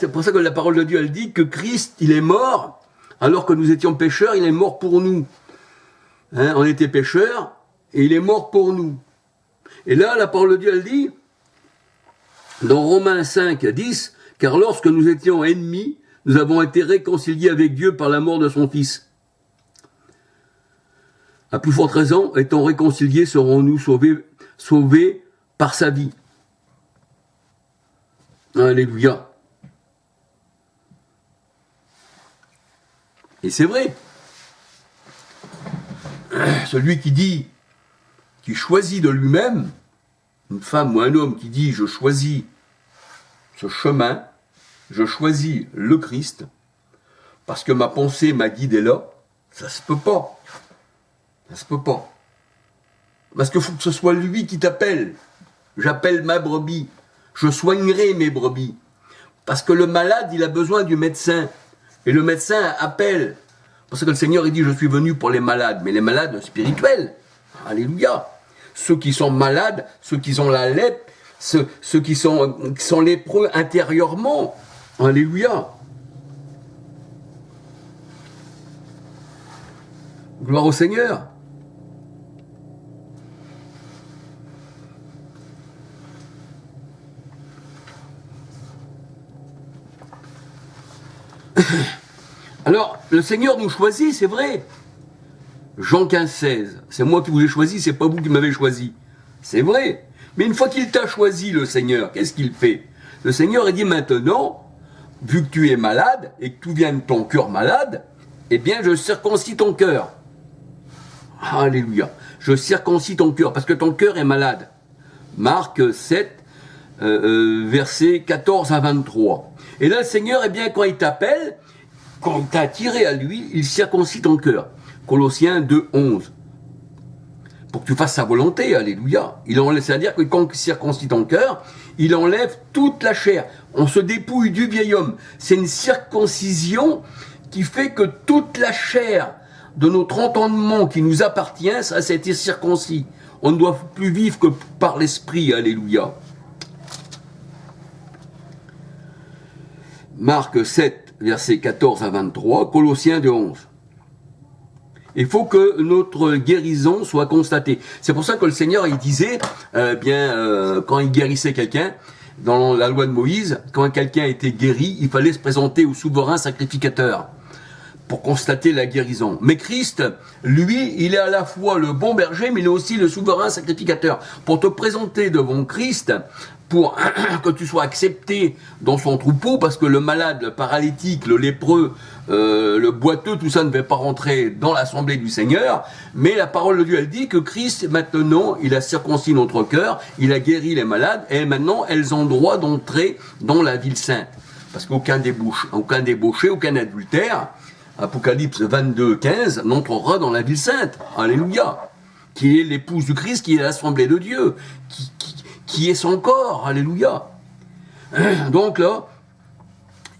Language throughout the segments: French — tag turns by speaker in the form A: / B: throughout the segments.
A: C'est pour ça que la parole de Dieu, elle dit que Christ, il est mort, alors que nous étions pécheurs, il est mort pour nous. Hein, on était pécheurs, et il est mort pour nous. Et là, la parole de Dieu, elle dit, dans Romains 5, 10, « Car lorsque nous étions ennemis, nous avons été réconciliés avec Dieu par la mort de son Fils. À plus forte raison, étant réconciliés, serons-nous sauvés par sa vie. » Alléluia. Et c'est vrai. Celui qui choisit de lui-même, une femme ou un homme qui dit « je choisis ce chemin, je choisis le Christ, parce que ma pensée m'a guidé là », ça se peut pas. Ça se peut pas. Parce qu'il faut que ce soit lui qui t'appelle. J'appelle ma brebis. Je soignerai mes brebis. Parce que le malade, il a besoin du médecin. Et le médecin appelle. Parce que le Seigneur, il dit, je suis venu pour les malades. Mais les malades spirituels. Alléluia. Ceux qui sont malades, ceux qui ont la lèpre, ceux qui sont lépreux intérieurement. Alléluia. Gloire au Seigneur. Alors, le Seigneur nous choisit, c'est vrai. Jean 15, 16. C'est moi qui vous ai choisi, c'est pas vous qui m'avez choisi. C'est vrai. Mais une fois qu'il t'a choisi, le Seigneur, qu'est-ce qu'il fait? Le Seigneur, il dit maintenant, vu que tu es malade, et que tout vient de ton cœur malade, eh bien, je circoncis ton cœur. Alléluia. Je circoncis ton cœur, parce que ton cœur est malade. Marc 7, versets 14 à 23. Et là, le Seigneur, eh bien, quand il t'appelle, quand il t'a attiré à lui, il circoncit ton cœur. Colossiens 2, 11. Pour que tu fasses sa volonté, alléluia. C'est-à-dire que quand il circoncit ton cœur, il enlève toute la chair. On se dépouille du vieil homme. C'est une circoncision qui fait que toute la chair de notre entendement qui nous appartient, ça a été circoncis. On ne doit plus vivre que par l'esprit, alléluia. Marc 7, versets 14 à 23, Colossiens 2, 11. Il faut que notre guérison soit constatée. C'est pour ça que le Seigneur, il disait, quand il guérissait quelqu'un, dans la loi de Moïse, quand quelqu'un était guéri, il fallait se présenter au souverain sacrificateur pour constater la guérison. Mais Christ, lui, il est à la fois le bon berger, mais il est aussi le souverain sacrificateur. Pour te présenter devant Christ, pour que tu sois accepté dans son troupeau, parce que le malade, le paralytique, le lépreux, le boiteux, tout ça ne va pas rentrer dans l'assemblée du Seigneur, mais la parole de Dieu, elle dit que Christ, maintenant, il a circoncis notre cœur, il a guéri les malades, et maintenant, elles ont droit d'entrer dans la ville sainte. Parce qu'aucun débauché, aucun adultère, Apocalypse 22, 15, n'entrera dans la ville sainte. Alléluia. Qui est l'épouse du Christ, qui est l'assemblée de Dieu, qui est son corps. Alléluia. Donc là,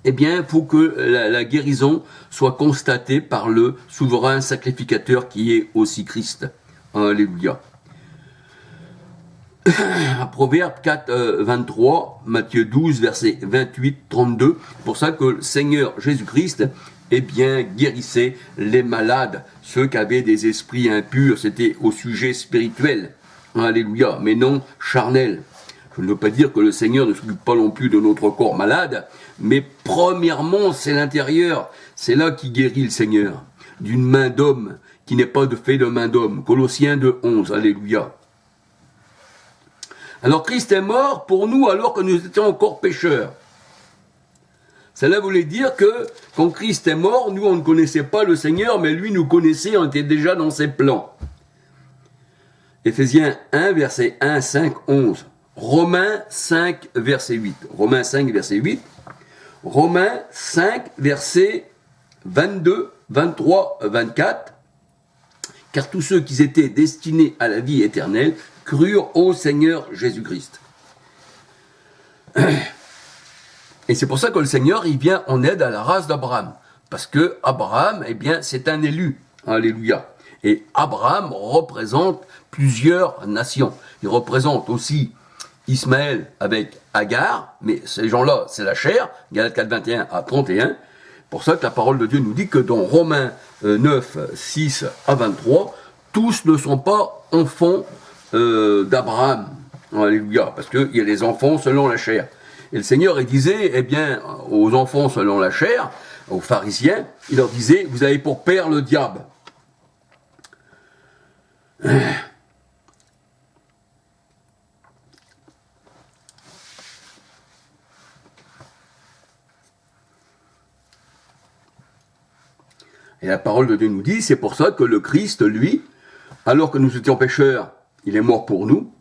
A: eh bien, il faut que la guérison soit constatée par le souverain sacrificateur qui est aussi Christ. Alléluia. Proverbe 4, 23, Matthieu 12, verset 28, 32. C'est pour ça que le Seigneur Jésus-Christ, eh bien, guérissait les malades, ceux qui avaient des esprits impurs. C'était au sujet spirituel. Alléluia. Mais non charnel. Je ne veux pas dire que le Seigneur ne s'occupe pas non plus de notre corps malade, mais premièrement, c'est l'intérieur. C'est là qui guérit le Seigneur. D'une main d'homme, qui n'est pas de fait de main d'homme. Colossiens 2, 11. Alléluia. Alors Christ est mort pour nous alors que nous étions encore pécheurs. Cela voulait dire que quand Christ est mort, nous on ne connaissait pas le Seigneur, mais lui nous connaissait, on était déjà dans ses plans. Éphésiens 1, verset 1, 5, 11. Romains 5, verset 8. Romains 5, verset 8. Romains 5, verset 22, 23, 24. Car tous ceux qui étaient destinés à la vie éternelle crurent au Seigneur Jésus-Christ. Et c'est pour ça que le Seigneur, il vient en aide à la race d'Abraham. Parce que Abraham, eh bien, c'est un élu. Alléluia. Et Abraham représente plusieurs nations. Il représente aussi Ismaël avec Agar, mais ces gens-là, c'est la chair, Galates 4, 21 à 31. Pour ça que la parole de Dieu nous dit que dans Romains 9, 6 à 23, tous ne sont pas enfants d'Abraham. Alléluia, parce qu'il y a les enfants selon la chair. Et le Seigneur, il disait, eh bien, aux enfants selon la chair, aux pharisiens, il leur disait, vous avez pour père le diable. Et la parole de Dieu nous dit, c'est pour ça que le Christ, lui, alors que nous étions pécheurs, il est mort pour nous,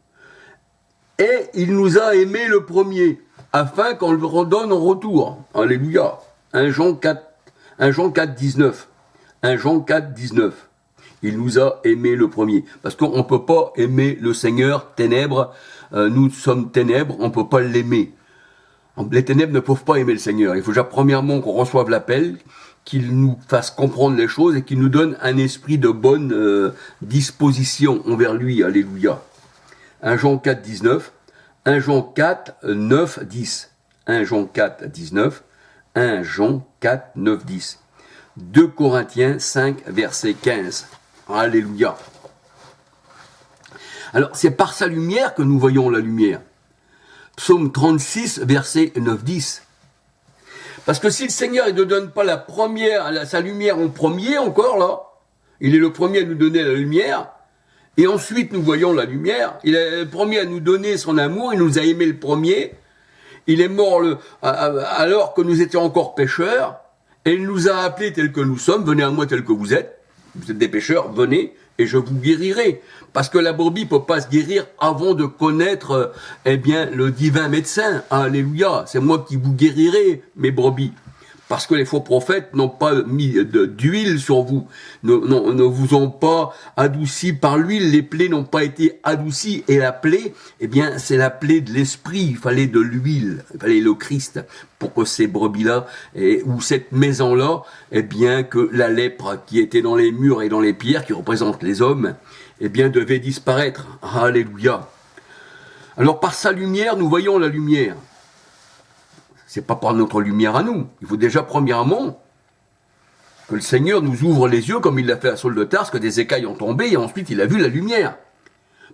A: et il nous a aimés le premier, afin qu'on le redonne en retour. Alléluia. 1 Jean 4, 19. 1 Jean 4, 19. Il nous a aimés le premier. Parce qu'on ne peut pas aimer le Seigneur, ténèbres, nous sommes ténèbres, on ne peut pas l'aimer. Les ténèbres ne peuvent pas aimer le Seigneur. Il faut déjà premièrement qu'on reçoive l'appel, qu'il nous fasse comprendre les choses et qu'il nous donne un esprit de bonne disposition envers lui. Alléluia. 1 Jean 4, 19, 1 Jean 4, 9, 10. 1 Jean 4, 19, 1 Jean 4, 9, 10. 2 Corinthiens 5, verset 15. Alléluia. Alors, c'est par sa lumière que nous voyons la lumière. Psaume 36, verset 9, 10. Parce que si le Seigneur ne donne pas sa lumière en premier encore, là, il est le premier à nous donner la lumière, et ensuite nous voyons la lumière, il est le premier à nous donner son amour, il nous a aimé le premier, il est mort alors que nous étions encore pécheurs, et il nous a appelés tels que nous sommes, venez à moi tels que vous êtes des pécheurs, venez, et je vous guérirai. Parce que la brebis ne peut pas se guérir avant de connaître, le divin médecin. Alléluia, c'est moi qui vous guérirai, mes brebis. Parce que les faux prophètes n'ont pas mis d'huile sur vous, ne vous ont pas adouci par l'huile, les plaies n'ont pas été adoucies, et la plaie, c'est la plaie de l'esprit, il fallait de l'huile, il fallait le Christ, pour que ces brebis-là, ou cette maison-là, que la lèpre qui était dans les murs et dans les pierres, qui représentent les hommes, devait disparaître. Alléluia. Alors par sa lumière, nous voyons la lumière. C'est pas par notre lumière à nous. Il faut déjà, premièrement, que le Seigneur nous ouvre les yeux, comme il l'a fait à Saul de Tarse, que des écailles ont tombé, et ensuite il a vu la lumière.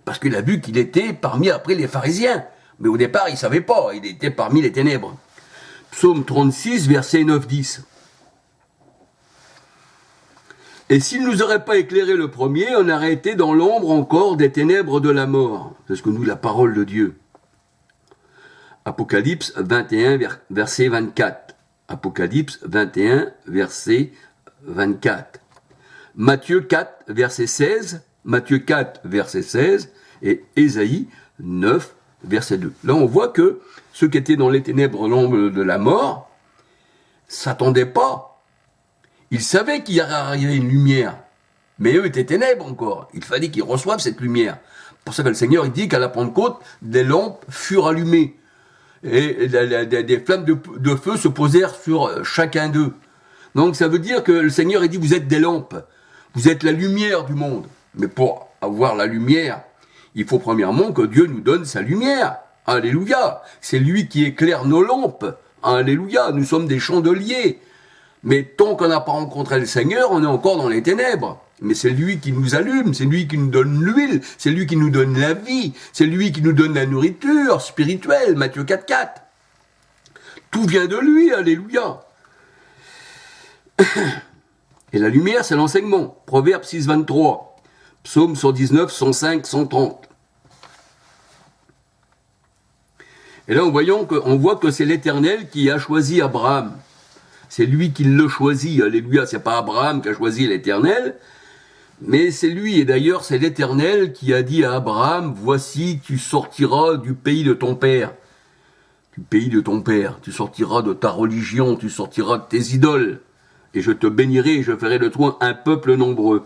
A: Parce qu'il a vu qu'il était parmi, après, les pharisiens. Mais au départ, il ne savait pas, il était parmi les ténèbres. Psaume 36, verset 9-10. Et s'il ne nous aurait pas éclairé le premier, on aurait été dans l'ombre encore des ténèbres de la mort. C'est ce que nous dit la parole de Dieu. Apocalypse 21, verset 24. Apocalypse 21, verset 24. Matthieu 4, verset 16. Matthieu 4, verset 16. Et Ésaïe 9, verset 2. Là, on voit que ceux qui étaient dans les ténèbres, l'ombre de la mort, s'attendaient pas. Ils savaient qu'il y arrivait une lumière. Mais eux étaient ténèbres encore. Il fallait qu'ils reçoivent cette lumière. Pour ça que le Seigneur il dit qu'à la Pentecôte, des lampes furent allumées. Et des flammes de feu se posèrent sur chacun d'eux. Donc ça veut dire que le Seigneur a dit, vous êtes des lampes, vous êtes la lumière du monde. Mais pour avoir la lumière, il faut premièrement que Dieu nous donne sa lumière. Alléluia. C'est lui qui éclaire nos lampes. Alléluia. Nous sommes des chandeliers. Mais tant qu'on n'a pas rencontré le Seigneur, on est encore dans les ténèbres. Mais c'est lui qui nous allume, c'est lui qui nous donne l'huile, c'est lui qui nous donne la vie, c'est lui qui nous donne la nourriture spirituelle, Matthieu 4, 4. Tout vient de lui, alléluia. Et la lumière, c'est l'enseignement. Proverbe 6, 23. Psaume 119, 105, 130. Et là, on voit que c'est l'Éternel qui a choisi Abraham. C'est lui qui le choisit, alléluia. C'est pas Abraham qui a choisi l'Éternel, mais c'est lui, et d'ailleurs c'est l'Éternel qui a dit à Abraham, voici tu sortiras du pays de ton père. Du pays de ton père, tu sortiras de ta religion, tu sortiras de tes idoles, et je te bénirai et je ferai de toi un peuple nombreux.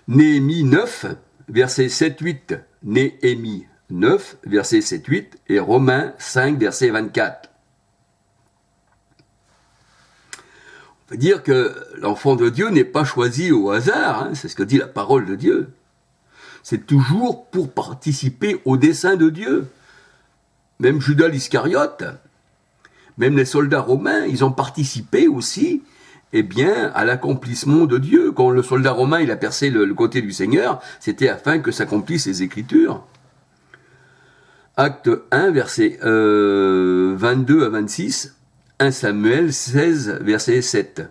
A: Néhémie 9, verset 7-8, Néhémie 9, verset 7-8, et Romains 5, verset 24. On peut dire que l'enfant de Dieu n'est pas choisi au hasard, hein, c'est ce que dit la parole de Dieu. c'est toujours pour participer au dessein de Dieu. Même Judas l'Iscariote, même les soldats romains, ils ont participé aussi, eh bien, à l'accomplissement de Dieu. Quand le soldat romain, il a percé le côté du Seigneur, c'était afin que s'accomplissent les Écritures. Acte 1, versets 22 à 26, 1 Samuel 16, verset 7.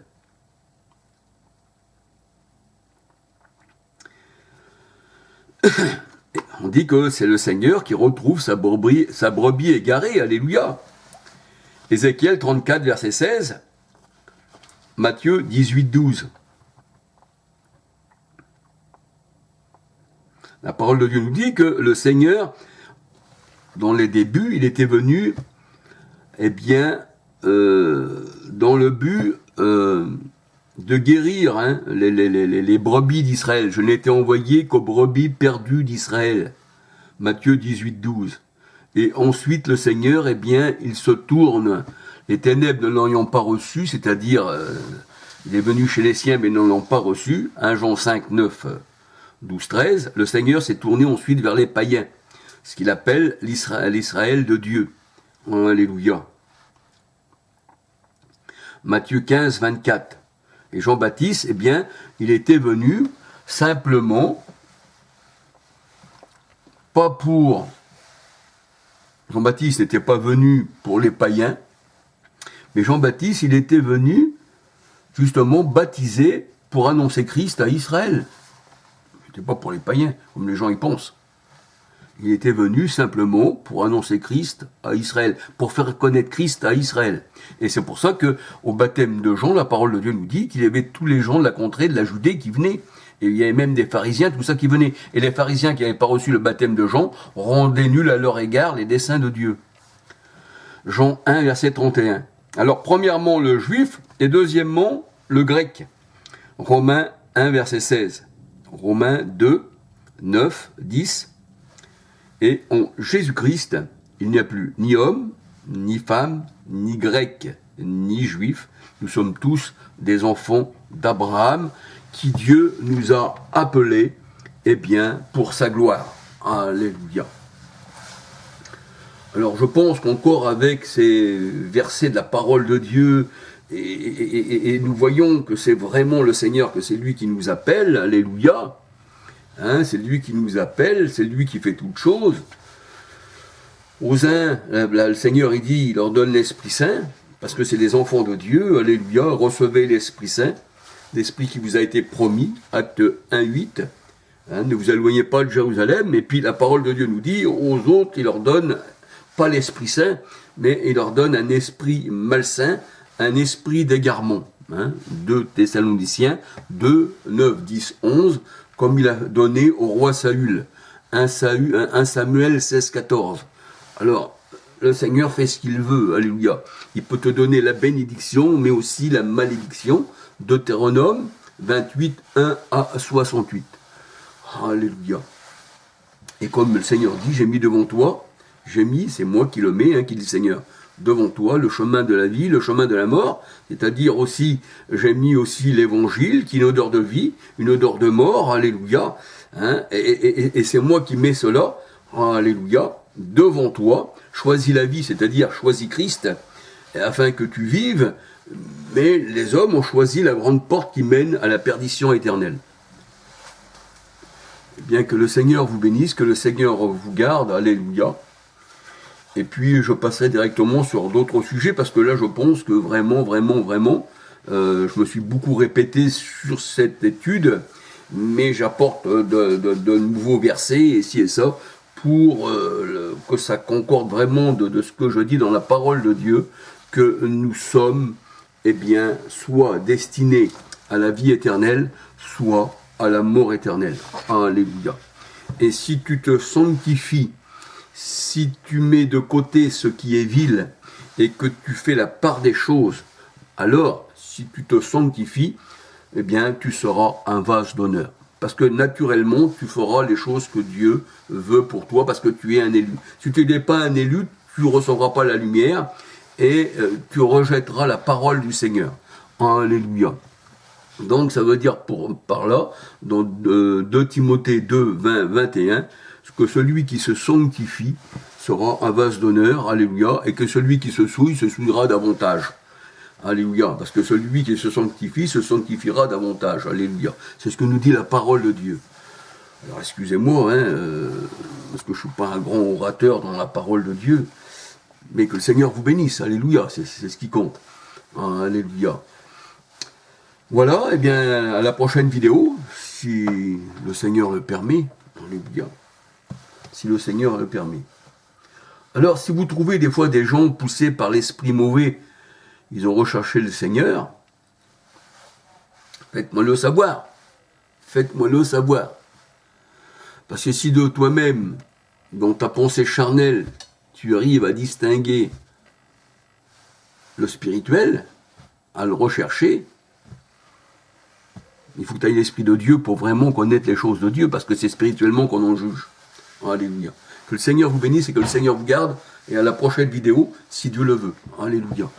A: On dit que c'est le Seigneur qui retrouve sa brebis égarée, alléluia. Ézéchiel 34, verset 16, Matthieu 18, 12. La parole de Dieu nous dit que le Seigneur, dans les débuts, il était venu, eh bien, dans le but de guérir les brebis d'Israël. Je n'ai été envoyé qu'aux brebis perdues d'Israël. Matthieu 18, 12. Et ensuite, le Seigneur, eh bien, il se tourne. Les ténèbres ne l'ayant pas reçu, c'est-à-dire, il est venu chez les siens, mais ne l'ont pas reçu. 1 Jean 5, 9, 12, 13. Le Seigneur s'est tourné ensuite vers les païens, ce qu'il appelle l'Israël de Dieu. Alléluia. Matthieu 15, 24. Et Jean-Baptiste, eh bien, il était venu simplement, pas pour... Jean-Baptiste n'était pas venu pour les païens, mais Jean-Baptiste, il était venu justement baptiser pour annoncer Christ à Israël. Ce n'était pas pour les païens, comme les gens y pensent. Il était venu simplement pour annoncer Christ à Israël, pour faire connaître Christ à Israël. Et c'est pour ça que au baptême de Jean, la parole de Dieu nous dit qu'il y avait tous les gens de la contrée, de la Judée qui venaient. Et il y avait même des pharisiens, tout ça qui venaient. Et les pharisiens qui n'avaient pas reçu le baptême de Jean rendaient nuls à leur égard les desseins de Dieu. Jean 1, verset 31. Alors, premièrement, le juif, et deuxièmement, le grec. Romains 1, verset 16. Romains 2, 9, 10. Et en Jésus-Christ, il n'y a plus ni homme, ni femme, ni grec, ni juif. Nous sommes tous des enfants d'Abraham, qui Dieu nous a appelés, eh bien, pour sa gloire. Alléluia. Alors je pense qu'encore avec ces versets de la parole de Dieu, et nous voyons que c'est vraiment le Seigneur, que c'est lui qui nous appelle, alléluia, hein, c'est lui qui nous appelle, c'est lui qui fait toutes choses. Aux uns, le Seigneur il dit, il leur donne l'Esprit Saint, parce que c'est des enfants de Dieu, alléluia, recevez l'Esprit Saint, l'Esprit qui vous a été promis, acte 1, 8, hein, ne vous éloignez pas de Jérusalem, et puis la parole de Dieu nous dit, aux autres, il leur donne pas l'Esprit Saint, mais il leur donne un esprit malsain, un esprit d'égarement. Hein, 2 Thessaloniciens 2, 9, 10, 11, comme il a donné au roi Saül. 1 Samuel 16, 14. Alors, le Seigneur fait ce qu'il veut, alléluia. Il peut te donner la bénédiction, mais aussi la malédiction. Deutéronome 28, 1 à 68. Alléluia. Et comme le Seigneur dit, j'ai mis devant toi, c'est moi qui le mets, hein, qui dit le Seigneur, devant toi le chemin de la vie, le chemin de la mort, c'est-à-dire aussi, j'ai mis aussi l'évangile, qui est une odeur de vie, une odeur de mort, alléluia, hein, et c'est moi qui mets cela, alléluia, devant toi, choisis la vie, c'est-à-dire choisis Christ, afin que tu vives, mais les hommes ont choisi la grande porte qui mène à la perdition éternelle. Eh bien, que le Seigneur vous bénisse, que le Seigneur vous garde, alléluia. Et puis, je passerai directement sur d'autres sujets, parce que là, je pense que vraiment, je me suis beaucoup répété sur cette étude, mais j'apporte de nouveaux versets, et ci et ça, pour que ça concorde vraiment de ce que je dis dans la parole de Dieu, que nous sommes, eh bien, soit destinés à la vie éternelle, soit à la mort éternelle. Alléluia. Et si tu te sanctifies, si tu mets de côté ce qui est vil et que tu fais la part des choses, alors, si tu te sanctifies, eh bien, tu seras un vase d'honneur. Parce que naturellement, tu feras les choses que Dieu veut pour toi, parce que tu es un élu. Si tu n'es pas un élu, tu ne recevras pas la lumière et tu rejetteras la parole du Seigneur. Alléluia. Donc ça veut dire par là, dans 2 Timothée 2, 20, 21, que celui qui se sanctifie sera un vase d'honneur, alléluia, et que celui qui se souillera davantage. Alléluia, parce que celui qui se sanctifiera davantage, alléluia. C'est ce que nous dit la parole de Dieu. Alors excusez-moi, parce que je ne suis pas un grand orateur dans la parole de Dieu, mais que le Seigneur vous bénisse, alléluia, c'est ce qui compte. Alléluia. Voilà, et bien à la prochaine vidéo, si le Seigneur le permet, alléluia. Si le Seigneur le permet. Alors, si vous trouvez des fois des gens poussés par l'esprit mauvais, ils ont recherché le Seigneur, faites-moi le savoir. Faites-moi le savoir. Parce que si de toi-même, dans ta pensée charnelle, tu arrives à distinguer le spirituel, à le rechercher, il faut que tu aies l'esprit de Dieu pour vraiment connaître les choses de Dieu, parce que c'est spirituellement qu'on en juge. Alléluia. Que le Seigneur vous bénisse et que le Seigneur vous garde. Et à la prochaine vidéo, si Dieu le veut. Alléluia.